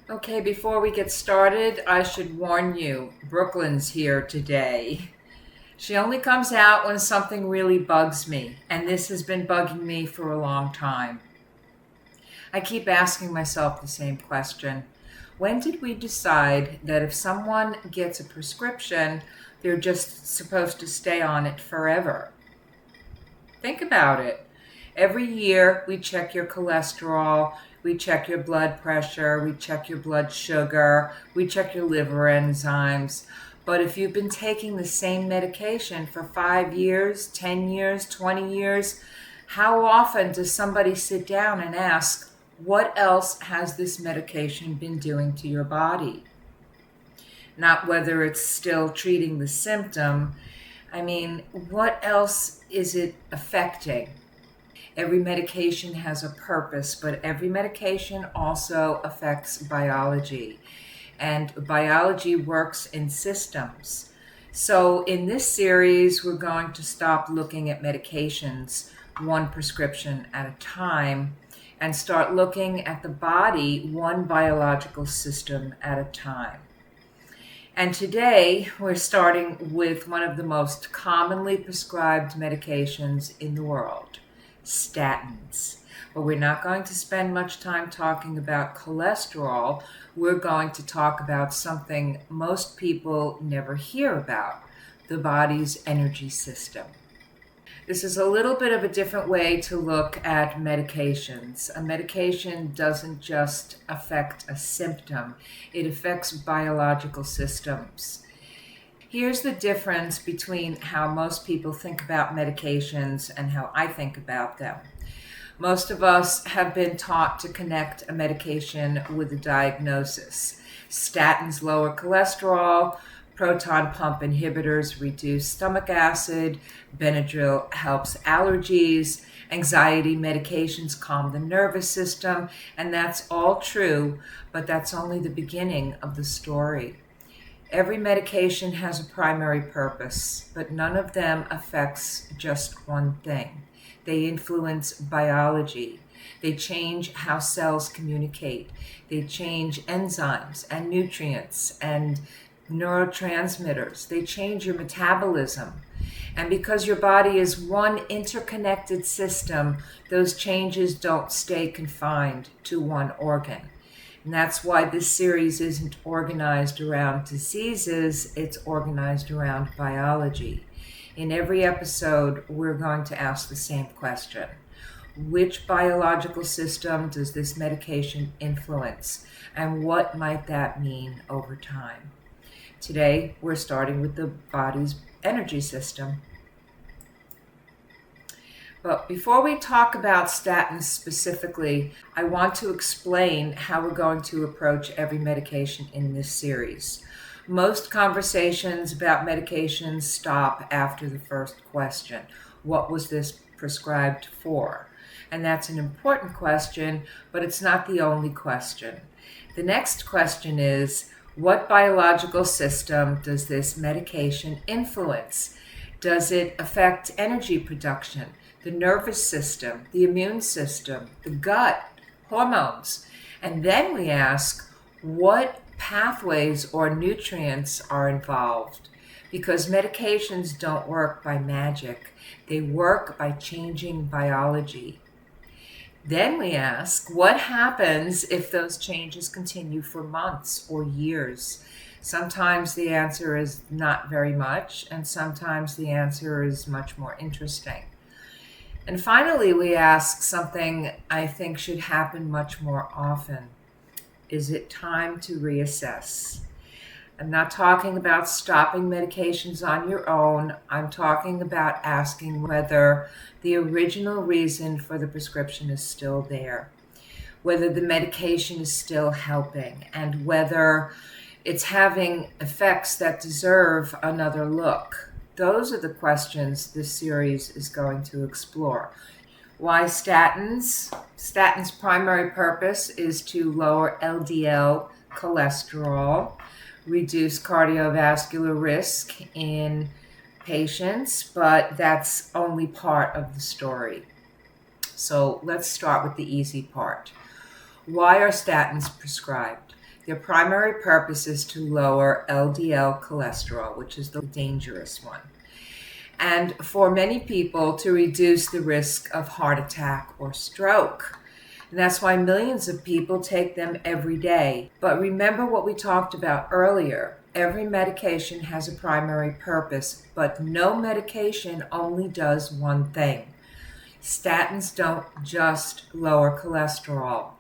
Okay, before we get started, I should warn you, Brooklyn's here today. She only comes out when something really bugs me, and this has been bugging me for a long time. I keep asking myself the same question. When did we decide that if someone gets a prescription, they're just supposed to stay on it forever? Think about it. Every year we check your cholesterol, we check your blood pressure, we check your blood sugar, we check your liver enzymes. But if you've been taking the same medication for 5 years, 10 years, 20 years, how often does somebody sit down and ask, what else has this medication been doing to your body? Not whether it's still treating the symptom. I mean, what else is it affecting? Every medication has a purpose, but every medication also affects biology. And biology works in systems. So in this series, we're going to stop looking at medications one prescription at a time and start looking at the body one biological system at a time. And today, we're starting with one of the most commonly prescribed medications in the world, statins. But we're not going to spend much time talking about cholesterol. We're going to talk about something most people never hear about, the body's energy system. This is a little bit of a different way to look at medications. A medication doesn't just affect a symptom, it affects biological systems. Here's the difference between how most people think about medications and how I think about them. Most of us have been taught to connect a medication with a diagnosis. Statins lower cholesterol, proton pump inhibitors reduce stomach acid, Benadryl helps allergies, anxiety medications calm the nervous system, and that's all true, but that's only the beginning of the story. Every medication has a primary purpose, but none of them affects just one thing. They influence biology. They change how cells communicate. They change enzymes and nutrients and neurotransmitters. They change your metabolism. And because your body is one interconnected system, those changes don't stay confined to one organ. And that's why this series isn't organized around diseases, it's organized around biology. In every episode, we're going to ask the same question. Which biological system does this medication influence? And what might that mean over time? Today, we're starting with the body's energy system. But before we talk about statins specifically, I want to explain how we're going to approach every medication in this series. Most conversations about medications stop after the first question. What was this prescribed for? And that's an important question, but it's not the only question. The next question is, what biological system does this medication influence? Does it affect energy production, the nervous system, the immune system, the gut, hormones? And then we ask, what pathways or nutrients are involved? Because medications don't work by magic. They work by changing biology. Then we ask, what happens if those changes continue for months or years? Sometimes the answer is not very much, and sometimes the answer is much more interesting. And finally, we ask something I think should happen much more often. Is it time to reassess? I'm not talking about stopping medications on your own. I'm talking about asking whether the original reason for the prescription is still there, whether the medication is still helping, and whether it's having effects that deserve another look. Those are the questions this series is going to explore. Why statins? Statins' primary purpose is to lower LDL cholesterol, reduce cardiovascular risk in patients, but that's only part of the story. So let's start with the easy part. Why are statins prescribed? Their primary purpose is to lower LDL cholesterol, which is the dangerous one, and for many people to reduce the risk of heart attack or stroke. And that's why millions of people take them every day. But remember what we talked about earlier. Every medication has a primary purpose, but no medication only does one thing. Statins don't just lower cholesterol.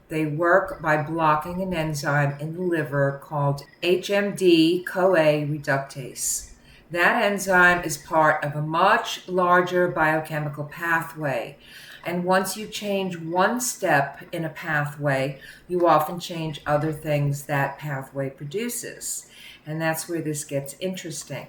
They work by blocking an enzyme in the liver called HMD-CoA reductase. That enzyme is part of a much larger biochemical pathway. And once you change one step in a pathway, you often change other things that pathway produces. And that's where this gets interesting,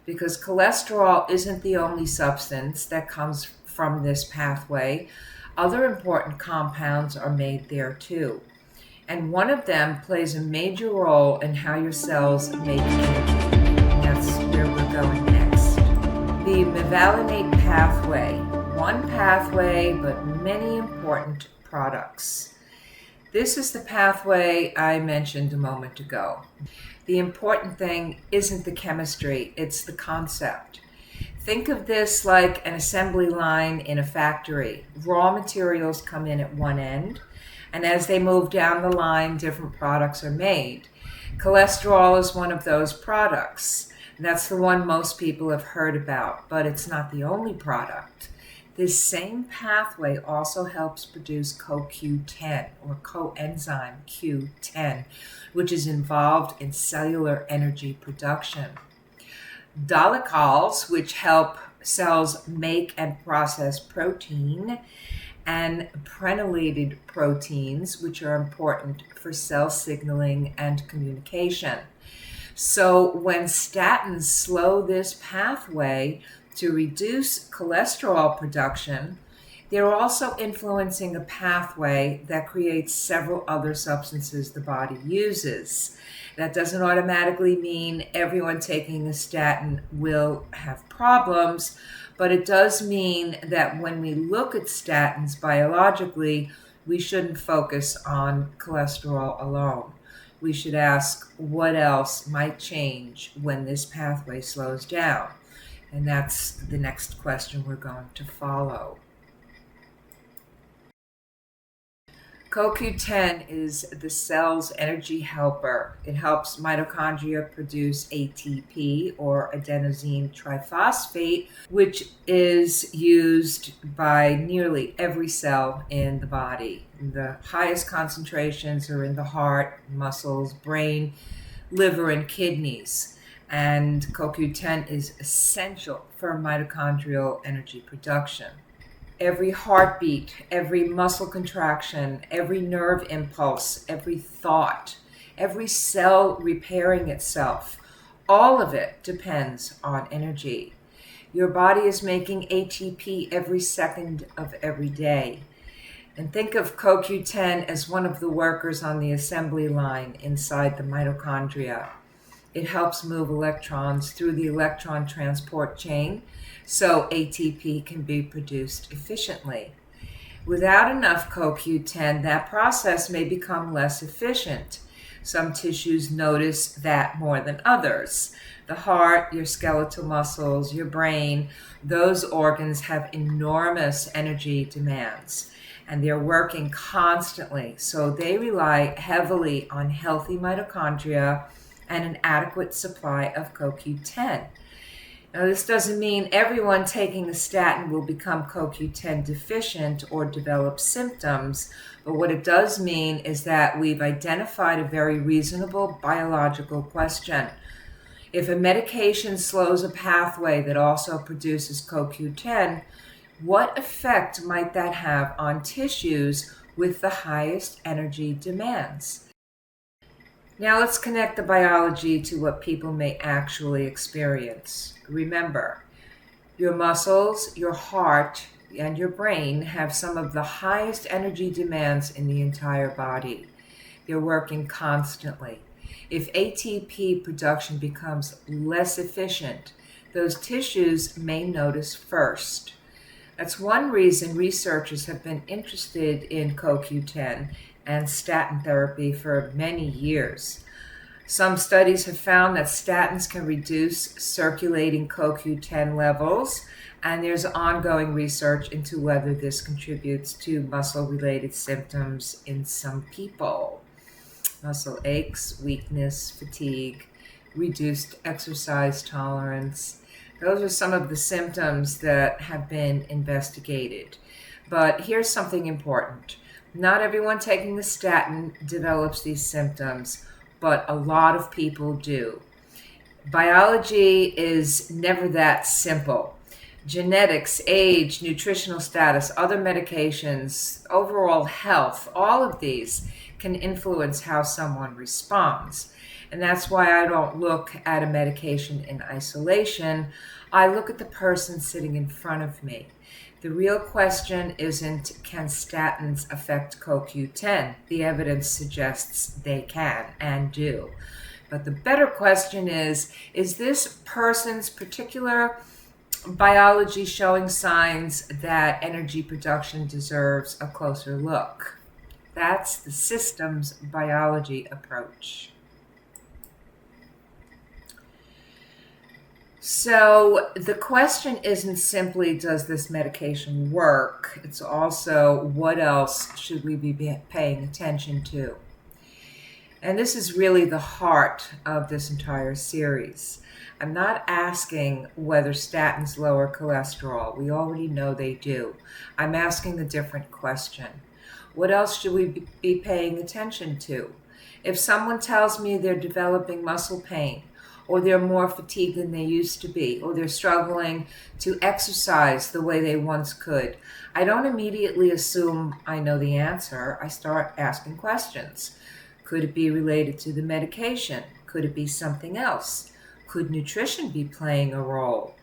because cholesterol isn't the only substance that comes from this pathway. Other important compounds are made there too. And one of them plays a major role in how your cells make energy. And that's where we're going next. The Mevalonate Pathway. One pathway, but many important products. This is the pathway I mentioned a moment ago. The important thing isn't the chemistry, it's the concept. Think of this like an assembly line in a factory. Raw materials come in at one end, and as they move down the line, different products are made. Cholesterol is one of those products. That's the one most people have heard about, but it's not the only product. This same pathway also helps produce CoQ10, or coenzyme Q10, which is involved in cellular energy production. Dolichols, which help cells make and process protein, and prenylated proteins, which are important for cell signaling and communication. So when statins slow this pathway to reduce cholesterol production, they're also influencing a pathway that creates several other substances the body uses. That doesn't automatically mean everyone taking a statin will have problems, but it does mean that when we look at statins biologically, we shouldn't focus on cholesterol alone. We should ask what else might change when this pathway slows down. And that's the next question we're going to follow. CoQ10 is the cell's energy helper. It helps mitochondria produce ATP, or adenosine triphosphate, which is used by nearly every cell in the body. The highest concentrations are in the heart, muscles, brain, liver, and kidneys. And CoQ10 is essential for mitochondrial energy production. Every heartbeat, every muscle contraction, every nerve impulse, every thought, every cell repairing itself, all of it depends on energy. Your body is making ATP every second of every day. And think of CoQ10 as one of the workers on the assembly line inside the mitochondria. It helps move electrons through the electron transport chain so ATP can be produced efficiently. Without enough CoQ10, that process may become less efficient. Some tissues notice that more than others. The heart, your skeletal muscles, your brain, those organs have enormous energy demands, and they're working constantly, so they rely heavily on healthy mitochondria and an adequate supply of CoQ10. Now, this doesn't mean everyone taking the statin will become CoQ10 deficient or develop symptoms, but what it does mean is that we've identified a very reasonable biological question. If a medication slows a pathway that also produces CoQ10, what effect might that have on tissues with the highest energy demands? Now let's connect the biology to what people may actually experience. Remember, your muscles, your heart, and your brain have some of the highest energy demands in the entire body. They're working constantly. If ATP production becomes less efficient, those tissues may notice first. That's one reason researchers have been interested in CoQ10 and statin therapy for many years. Some studies have found that statins can reduce circulating CoQ10 levels, and there's ongoing research into whether this contributes to muscle-related symptoms in some people. Muscle aches, weakness, fatigue, reduced exercise tolerance. Those are some of the symptoms that have been investigated. But here's something important. Not everyone taking the statin develops these symptoms, but a lot of people do. Biology is never that simple. Genetics, age, nutritional status, other medications, overall health, all of these can influence how someone responds. And that's why I don't look at a medication in isolation. I look at the person sitting in front of me. The real question isn't, can statins affect CoQ10? The evidence suggests they can and do. But the better question is this person's particular biology showing signs that energy production deserves a closer look? That's the systems biology approach. So the question isn't simply, does this medication work? It's also, what else should we be paying attention to? And this is really the heart of this entire series. I'm not asking whether statins lower cholesterol. We already know they do. I'm asking a different question. What else should we be paying attention to? If someone tells me they're developing muscle pain, or they're more fatigued than they used to be, or they're struggling to exercise the way they once could, I don't immediately assume I know the answer. I start asking questions. Could it be related to the medication? Could it be something else? Could nutrition be playing a role?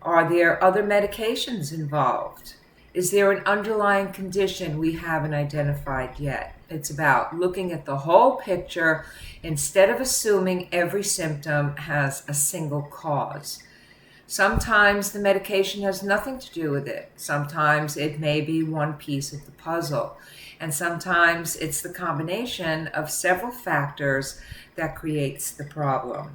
Are there other medications involved? Is there an underlying condition we haven't identified yet? It's about looking at the whole picture instead of assuming every symptom has a single cause. Sometimes the medication has nothing to do with it. Sometimes it may be one piece of the puzzle. And sometimes it's the combination of several factors that creates the problem.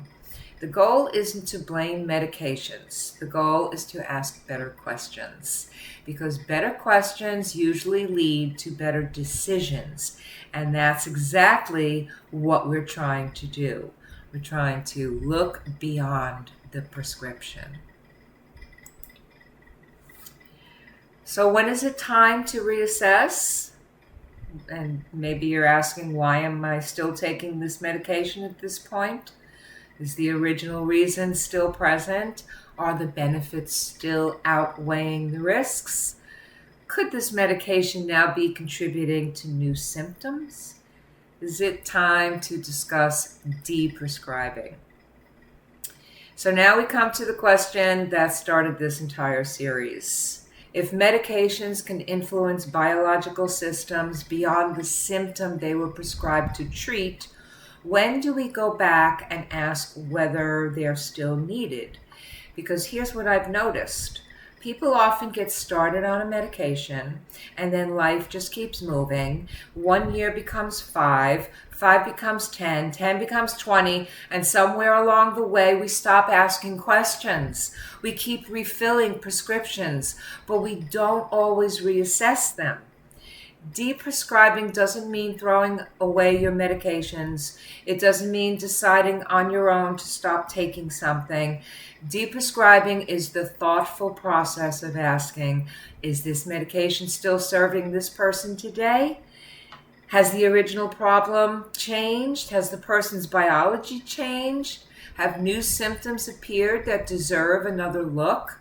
The goal isn't to blame medications. The goal is to ask better questions, because better questions usually lead to better decisions. And that's exactly what we're trying to do. We're trying to look beyond the prescription. So when is it time to reassess? And maybe you're asking, why am I still taking this medication at this point? Is the original reason still present? Are the benefits still outweighing the risks? Could this medication now be contributing to new symptoms? Is it time to discuss deprescribing? So now we come to the question that started this entire series. If medications can influence biological systems beyond the symptom they were prescribed to treat, when do we go back and ask whether they're still needed? Because here's what I've noticed. People often get started on a medication and then life just keeps moving. 1 year becomes 5, 5 becomes 10, 10 becomes 20, and somewhere along the way we stop asking questions. We keep refilling prescriptions, but we don't always reassess them. Deprescribing doesn't mean throwing away your medications. It doesn't mean deciding on your own to stop taking something. Deprescribing is the thoughtful process of asking, is this medication still serving this person today? Has the original problem changed? Has the person's biology changed? Have new symptoms appeared that deserve another look?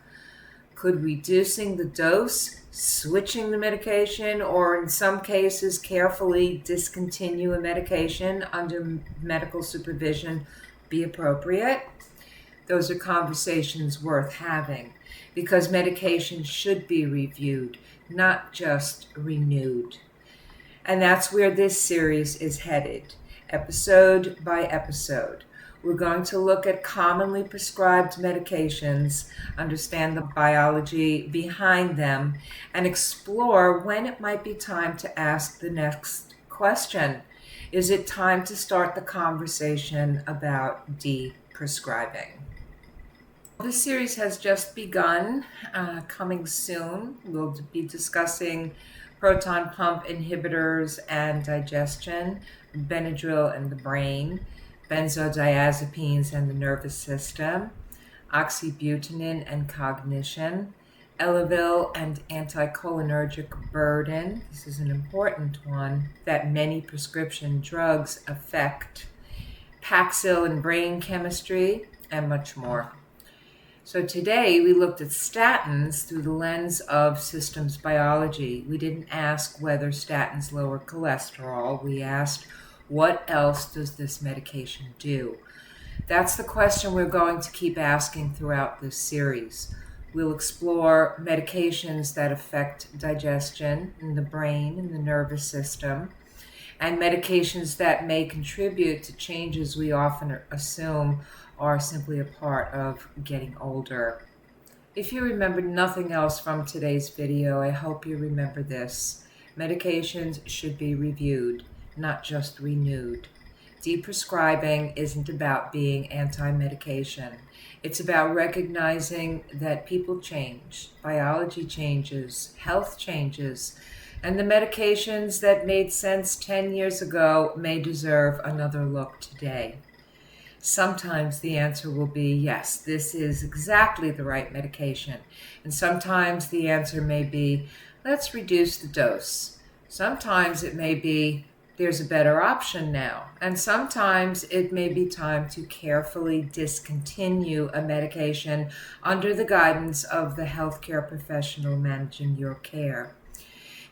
Could reducing the dose, switching the medication, or in some cases carefully discontinue a medication under medical supervision be appropriate? Those are conversations worth having, because medication should be reviewed, not just renewed. And that's where this series is headed, episode by episode. We're going to look at commonly prescribed medications, understand the biology behind them, and explore when it might be time to ask the next question. Is it time to start the conversation about deprescribing? This series has just begun. Coming soon, we'll be discussing proton pump inhibitors and digestion, Benadryl and the brain, benzodiazepines and the nervous system, oxybutynin and cognition, Elavil and anticholinergic burden. This is an important one that many prescription drugs affect, Paxil and brain chemistry, and much more. So today we looked at statins through the lens of systems biology. We didn't ask whether statins lower cholesterol. We asked, what else does this medication do? That's the question we're going to keep asking throughout this series. We'll explore medications that affect digestion in the brain and the nervous system, and medications that may contribute to changes we often assume are simply a part of getting older. If you remember nothing else from today's video, I hope you remember this. Medications should be reviewed, not just renewed. Deprescribing isn't about being anti-medication. It's about recognizing that people change, biology changes, health changes, and the medications that made sense 10 years ago may deserve another look today. Sometimes the answer will be, yes, this is exactly the right medication. And sometimes the answer may be, let's reduce the dose. Sometimes it may be, there's a better option now. And sometimes it may be time to carefully discontinue a medication under the guidance of the healthcare professional managing your care.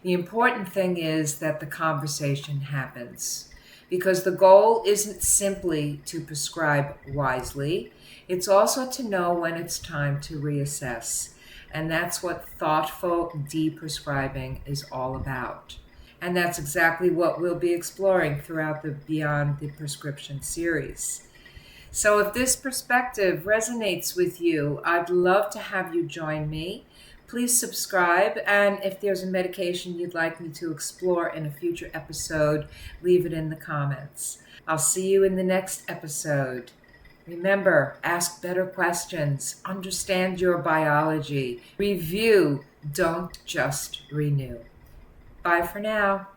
The important thing is that the conversation happens, because the goal isn't simply to prescribe wisely, it's also to know when it's time to reassess. And that's what thoughtful deprescribing is all about. And that's exactly what we'll be exploring throughout the Beyond the Prescription series. So if this perspective resonates with you, I'd love to have you join me. Please subscribe, and if there's a medication you'd like me to explore in a future episode, leave it in the comments. I'll see you in the next episode. Remember, ask better questions, understand your biology, review, don't just renew. Bye for now.